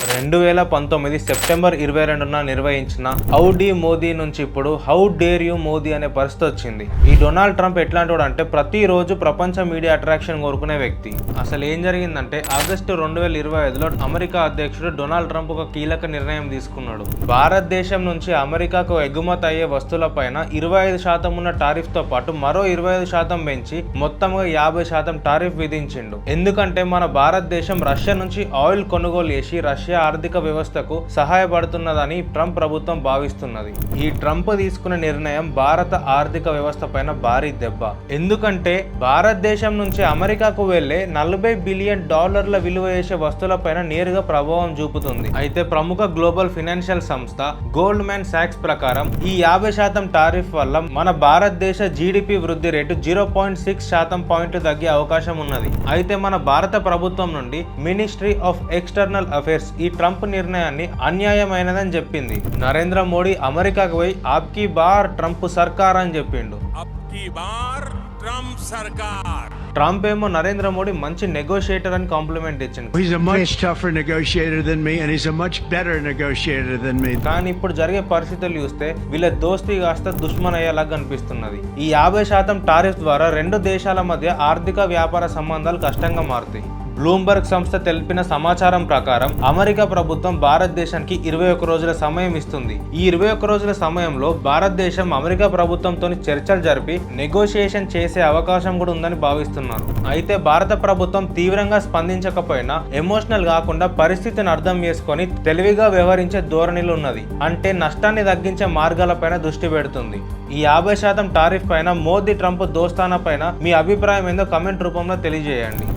2019 September 22న నిర్వహించిన how D Modi నుంచి ఇప్పుడు హౌ డేర్ యూ మోదీ అనే పరిస్థితి వచ్చింది. ఈ డొనాల్డ్ ట్రంప్ ఎట్లాంటి అంటే ప్రతిరోజు ప్రపంచ మీడియా అట్రాక్షన్ కోరుకునే వ్యక్తి. అసలు ఏం జరిగిందంటే ఆగస్టు 2025లో అమెరికా అధ్యక్షుడు డొనాల్డ్ ట్రంప్ ఒక కీలక నిర్ణయం తీసుకున్నాడు. భారతదేశం నుంచి అమెరికాకు ఎగుమతి అయ్యే వస్తువులపైన 25% ఉన్న టారిఫ్ తో పాటు మరో 25% పెంచి మొత్తంగా 50% టారిఫ్ విధించిండు. ఎందుకంటే మన భారతదేశం రష్యా నుంచి ఆయిల్ కొనుగోలు చేసి రష్యా ఆర్థిక వ్యవస్థకు సహాయపడుతున్నదని ట్రంప్ ప్రభుత్వం భావిస్తున్నది. ఈ ట్రంప్ తీసుకున్న నిర్ణయం భారత ఆర్థిక వ్యవస్థ పైన భారీ దెబ్బ. ఎందుకంటే భారతదేశం నుంచి అమెరికాకు వెళ్లే $40 బిలియన్ విలువ చేసే వస్తువులపైన నేరుగా ప్రభావం చూపుతుంది. అయితే ప్రముఖ గ్లోబల్ ఫైనాన్షియల్ సంస్థ గోల్డ్ మ్యాన్ సాక్స్ ప్రకారం ఈ 50% టారిఫ్ వల్ల మన భారతదేశ జీడిపి వృద్ధి రేటు 0.6% పాయింట్లు తగ్గే అవకాశం ఉన్నది. అయితే మన భారత ప్రభుత్వం నుండి మినిస్ట్రీ ఆఫ్ ఎక్స్టర్నల్ అఫైర్స్ ఈ ట్రంప్ నిర్ణయాన్ని అన్యాయమైనదని చెప్పింది. నరేంద్ర మోడీ అమెరికాకు పోయి అబ్కీ బార్ ట్రంప్ సర్కార్ అని చెప్పిండు. ట్రంప్ ఏమో నరేంద్ర మోడీ మంచి నెగోషియేటర్ అని కాంప్లిమెంట్ ఇచ్చింది. He's a much tougher negotiator than me and he's a much better negotiator than me. కానీ ఇప్పుడు జరిగే పరిస్థితులు చూస్తే వీళ్ళ దోస్తీ కాస్త దుష్మన్ అయ్యేలాగా కనిపిస్తున్నది. ఈ 50% టారిఫ్ ద్వారా రెండు దేశాల మధ్య ఆర్థిక వ్యాపార సంబంధాలు కష్టంగా మారుతాయి. బ్లూంబర్గ్ సంస్థ తెలిపిన సమాచారం ప్రకారం అమెరికా ప్రభుత్వం భారతదేశానికి 21 రోజుల సమయం ఇస్తుంది. ఈ 21 రోజుల సమయంలో భారతదేశం అమెరికా ప్రభుత్వంతో చర్చలు జరిపి నెగోషియేషన్ చేసే అవకాశం కూడా ఉందని భావిస్తున్నారు. అయితే భారత ప్రభుత్వం తీవ్రంగా స్పందించకపోయినా ఎమోషనల్ కాకుండా పరిస్థితిని అర్థం చేసుకొని తెలివిగా వ్యవహరించే ధోరణిలో ఉన్నది. అంటే నష్టాన్ని తగ్గించే మార్గాలపైన దృష్టి పెడుతుంది. ఈ 50% టారిఫ్ పైన మోదీ ట్రంప్ దోస్తానా పైన మీ అభిప్రాయం ఏందో కమెంట్ రూపంలో తెలియజేయండి.